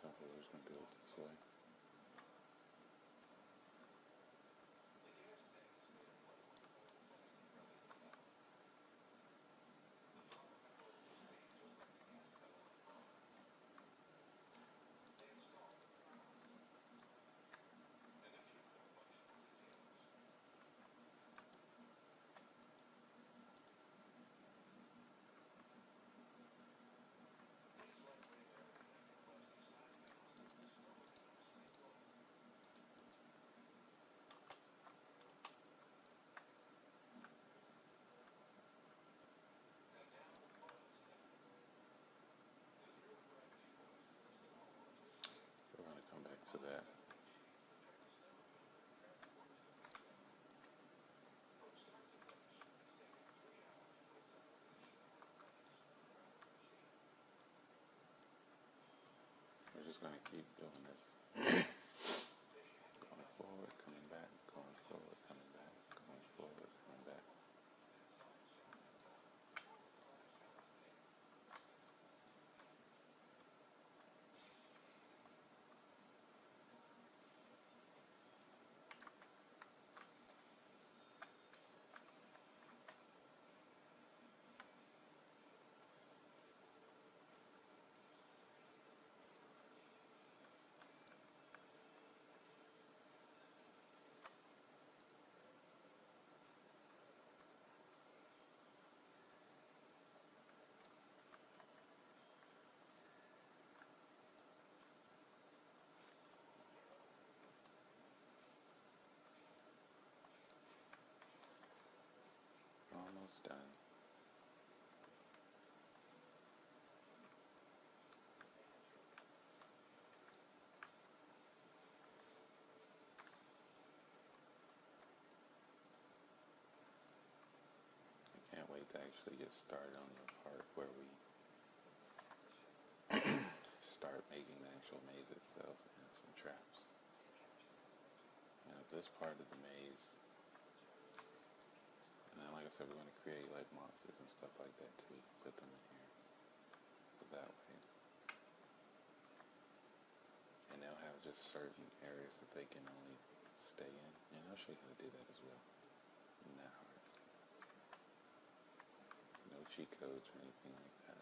So we're just gonna do it this way. We're gonna come back to that. We're just gonna keep doing this. Going forward, coming back, going forward, coming back, going forward, coming back. Almost done. I can't wait to actually get started on the part where we start making the actual maze itself and some traps. Now this part of the maze, and then like I said, we're going to create like monsters and stuff like that too. Put them in here. So that way. And they'll have just certain areas that they can only stay in. And I'll show you how to do that as well. Not that hard. No cheat codes or anything like that.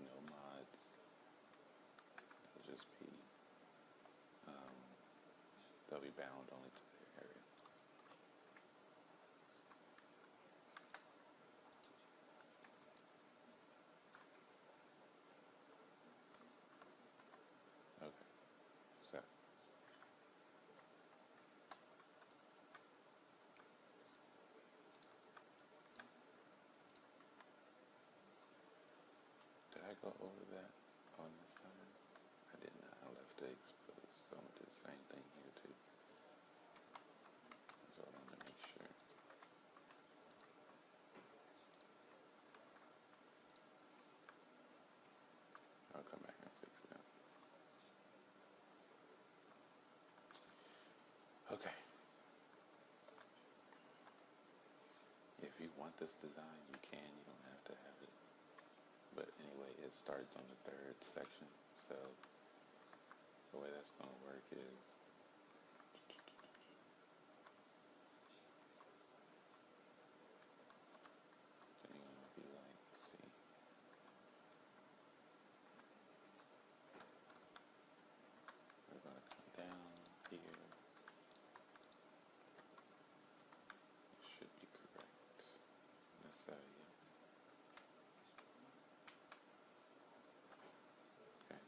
No mods. It'll just be, they'll be bound only to their area. Okay, so did I go over that on this side? I did not. I left it exposed, so I'm gonna do the same thing here too. So I wanted to make sure. I'll come back and fix that. Okay. If you want this design, you can. You don't have to have it. But anyway, it starts on the third section. So the way that's going to work is then you're going to be like, see, we're going to come down here. It should be correct. This area. Okay.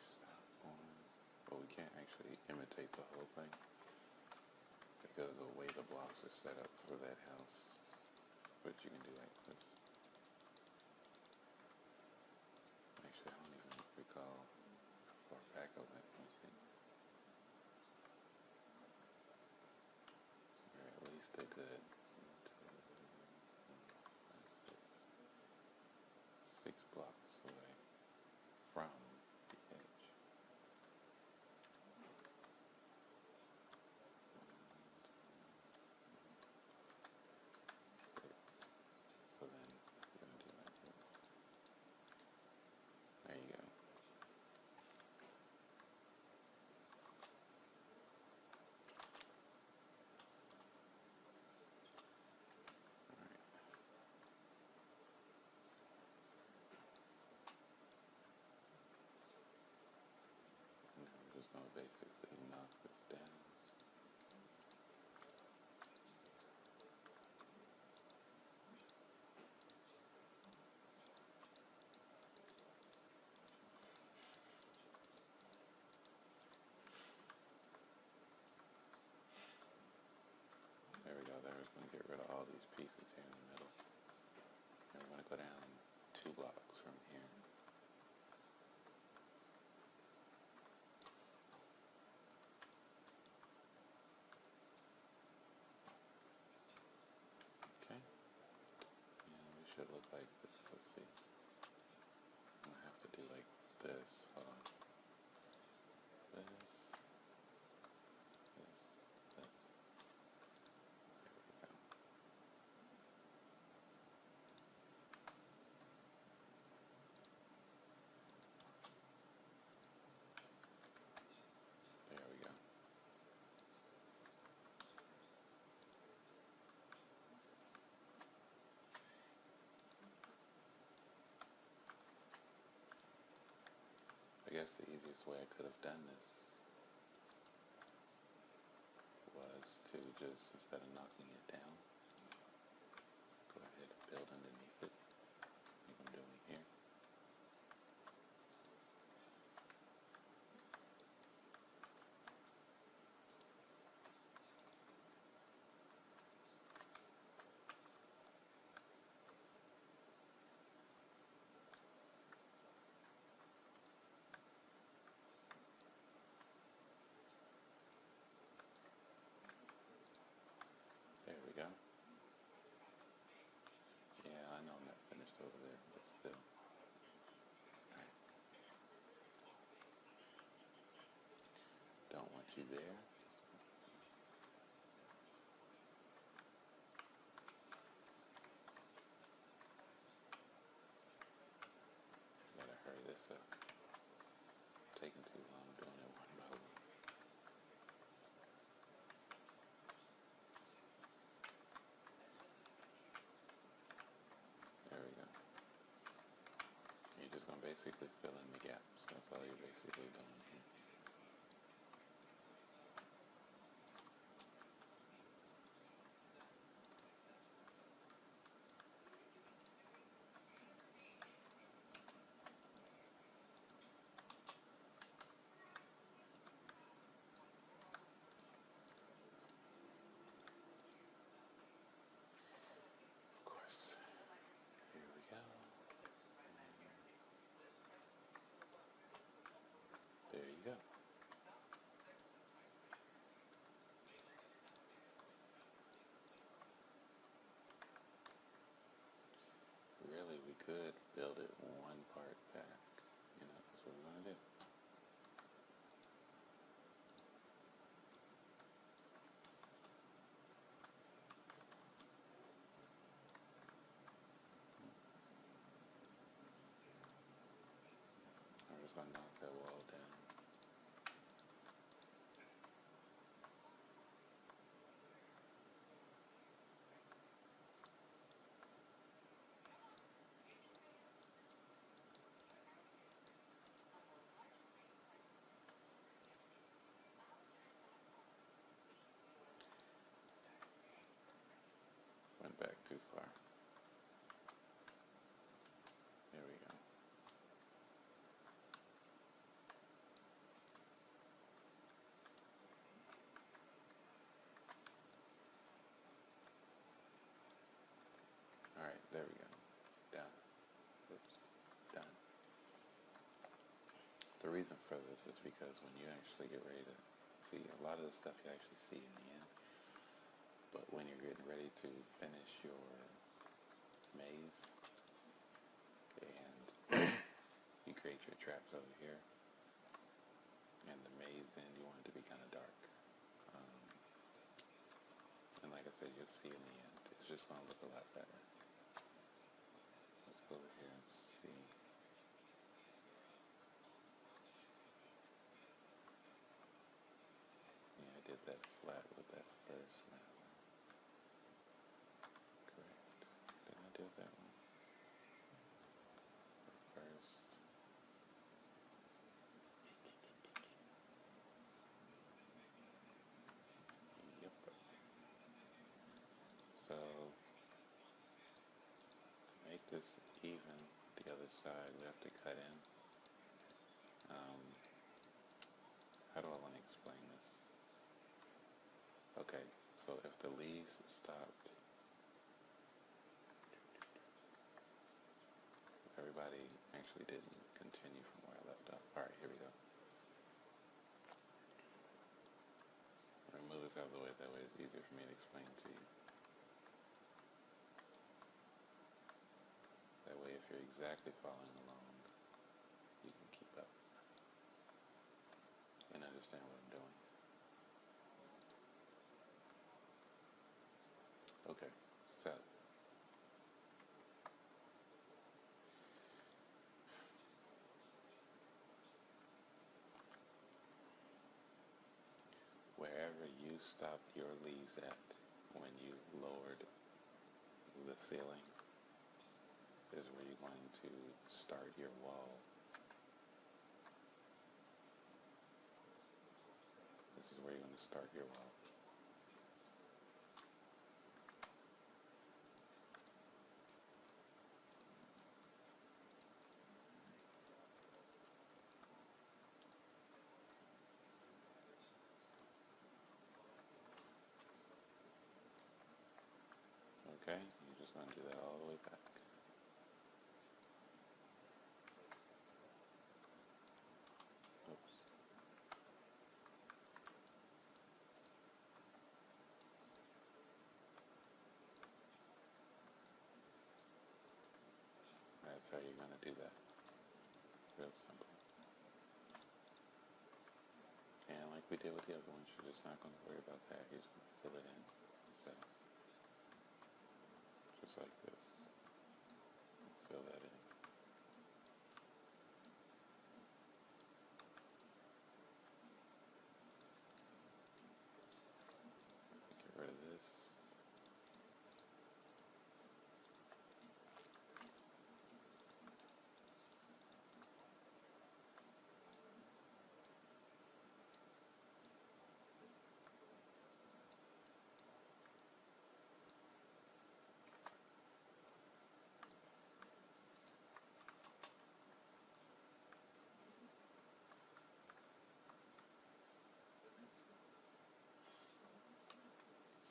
Stop on. But we can't actually imitate the whole thing because of the way the blocks are set up for that house. But you can do like this. Actually, I don't even recall how far back I went. Let me see. Or at least a good 6 blocks away from the edge. So then I'm going to get rid of all these pieces here in the middle. And we're going to go down 2 blocks from here. Okay. And we should look like this. Let's see. I'm going to have to do like this. Hold on. This. This. This. There we go. There we go. I guess the easiest way I could have done this was to just, instead of knocking it down, go ahead and build underneath it, like I'm doing here. There we go. Yeah, I know I'm not finished over there, but still. Alright. Don't want you there. Gotta hurry this up. Taking too long doing it one by one. There we go. You're just gonna basically fill in the gaps. That's all you're basically doing here. Of course. Here we go. There you go. Really, we could build it one part back. You know, that's what we're gonna do. I'm just gonna knock that wall down. Went back too far. There we go. Alright, there we go. Done. Oops. Done. The reason for this is because when you actually get ready to see, a lot of the stuff you actually see in the end, but when you're getting ready to finish your maze and you create your traps over here, and the maze end you want it to be kind of dark. And like I said, you'll see in the end, it's just going to look a lot better. Let's go over here and see. Yeah, I did that flat with that first map. Correct. Did I do that one? The first. Yep. So, to make this even, the other side we have to cut in. How do I want to explain this? Okay, So if the leaves stopped, everybody actually didn't continue from where I left off. Alright, here we go. I'm gonna move this out of the way, that way it's easier for me to explain to you. That way if you're exactly following along, you can keep up and understand what I'm doing. Okay, so wherever you stopped your leaves at when you lowered the ceiling is where you're going to start your wall. This is where you're going to start your wall. Okay, you're just going to do that all the way back. Oops. That's how you're going to do that. Real simple. And like we did with the other ones, you're just not going to worry about that. You're just going to fill it in. So, just like this. Fill that in. Get rid of this.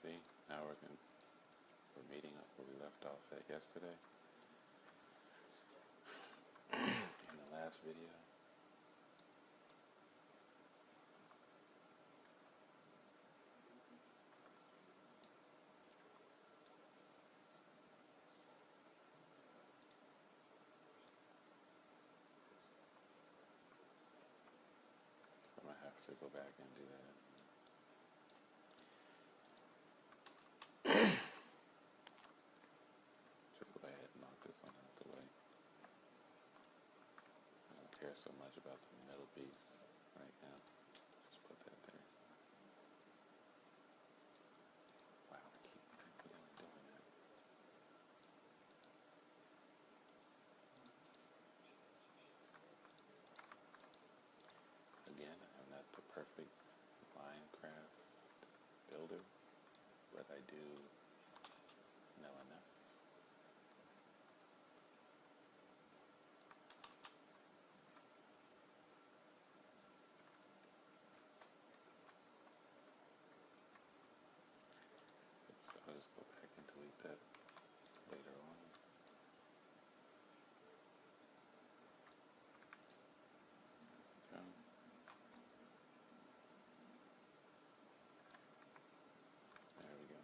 See, now we're meeting up where we left off at yesterday. In the last video. I'm going to have to go back and do that. Just go ahead and knock this one out the way. I don't care so much about the middle piece right now. Just put that there. Wow, I keep accidentally doing that. Again, I'm not the perfect Minecraft builder, but I do know enough. So I'll just go back and delete that later on. Okay. There we go.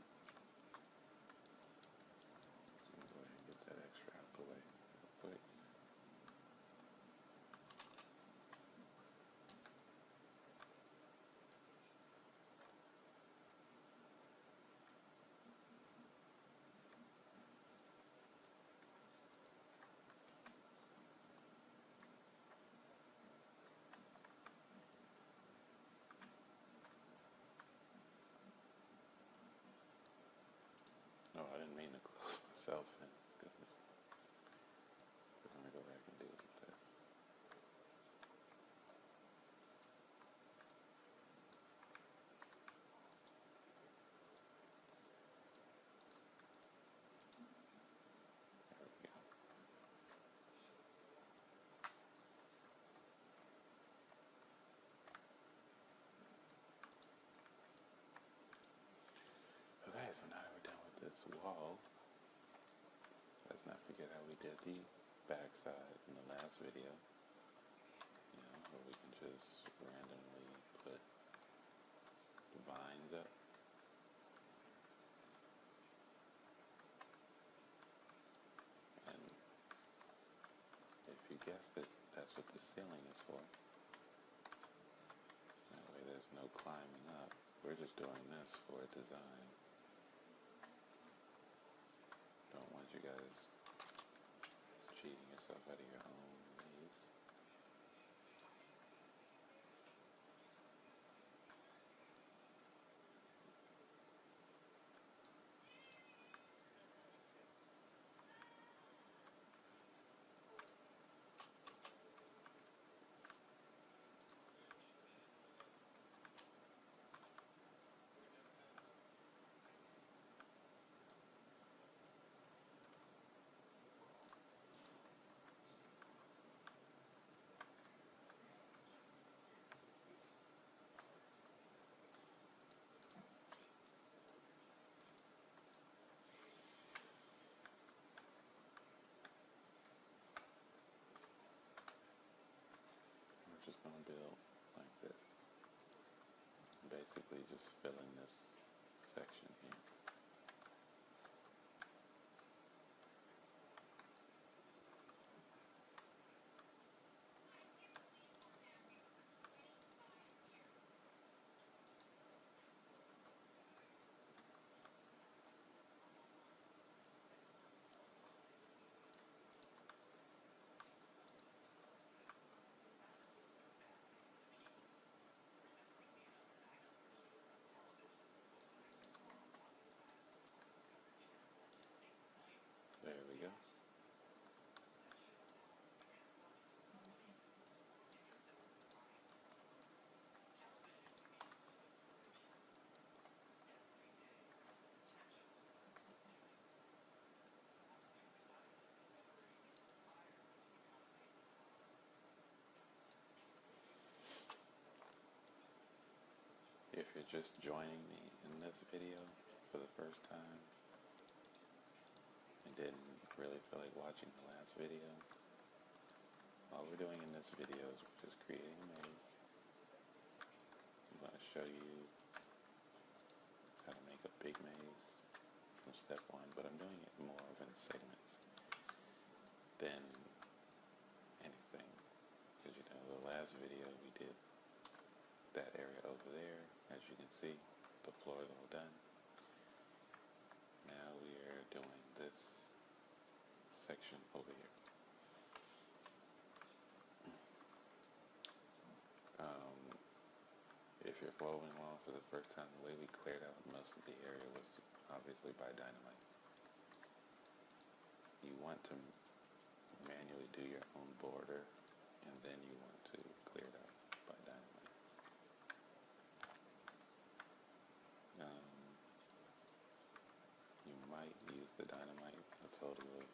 wall. Let's not forget how we did the backside in the last video. You know, where we can just randomly put vines up. And if you guessed it, that's what the ceiling is for. That way there's no climbing up. We're just doing this for design. Don't want you guys cheating yourself out of your own maze. We're just going to build like this. Basically just filling this section here. There we go. If you're just joining me in this video for the first time and didn't really feel like watching the last video, all we're doing in this video is we're just creating a maze. I'm going to show you how to make a big maze from step one, but I'm doing it more of in segments than anything. Because you know, the last video we did that area over there, as you can see, the floor is all done. Now we are doing this section over here. If you're following along for the first time, the way we cleared out most of the area was obviously by dynamite. You want to manually do your own border, and then you want to clear it out by dynamite. You might use the dynamite a total of,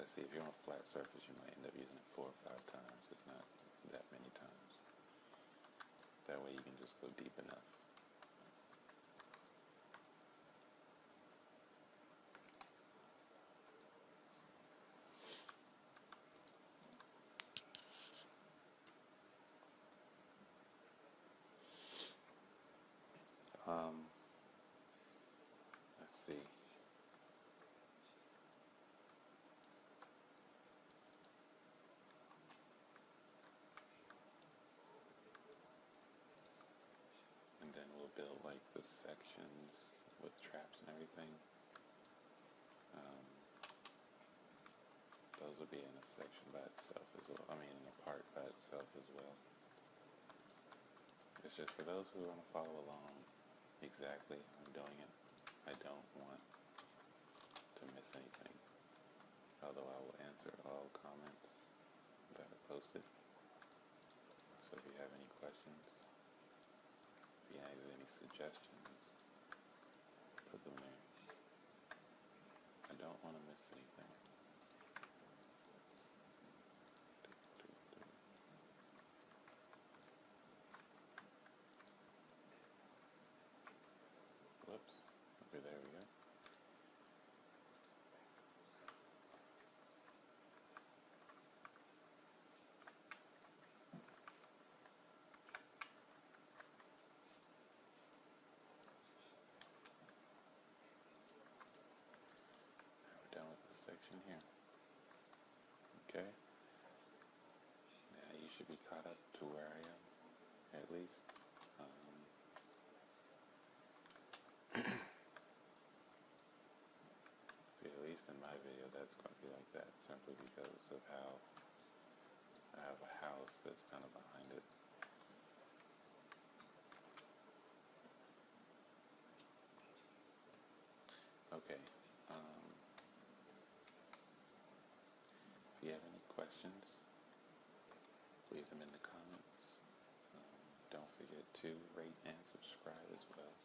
let's see, if you're on a flat surface, you might end up using it 4 or 5 times. It's not that many times. That way you can just go deep enough. Let's see. And then we'll build like the sections with traps and everything. Those will be in a section by itself as well. I mean, in a part by itself as well. It's just for those who want to follow along exactly how I'm doing it. I don't want to miss anything. Although I will answer all comments that are posted. So if you have any questions, if you have any suggestions, put them there. I don't want to miss anything. Whoops. There we go. Now we're done with this section here. Okay. Now you should be caught up to where I am, at least. See, at least in my video, that's going to be like that, simply because of how I have a house that's kind of behind it. Okay. If you have any questions, leave them in the comments. Don't forget to rate and subscribe as well.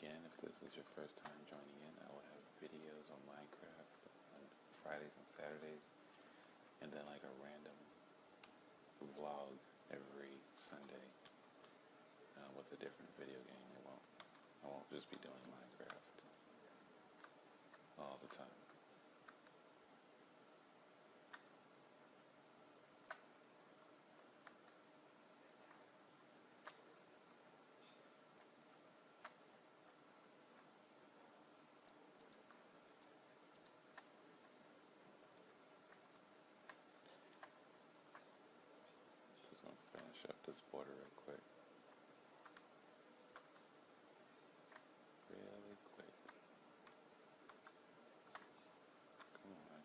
Again, if this is your first time joining in, I will have videos on Minecraft on Fridays and Saturdays, and then like a random vlog every Sunday with a different video game. I won't just be doing Minecraft all the time. Just gonna finish up this border real quick. Really quick. Come on.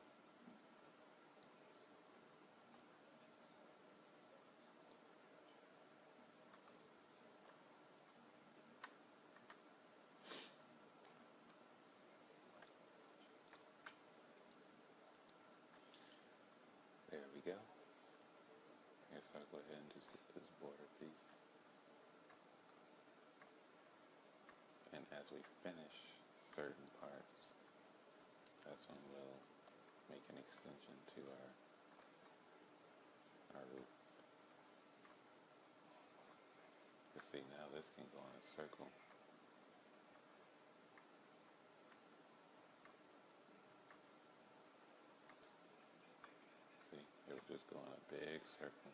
There we go. I guess I'll go ahead and just get this border piece. And as we finish certain parts, that's when we'll make an extension to our roof. You see, now this can go in a circle. See, it was just going a big circle.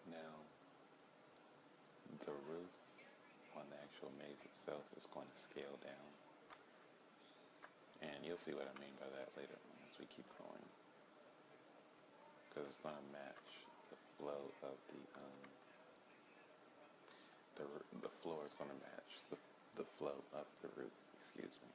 Now, the roof on the actual maze itself is going to scale down. And you'll see what I mean by that later on as we keep going. Because it's going to match the flow of the floor is going to match the flow of the roof, excuse me.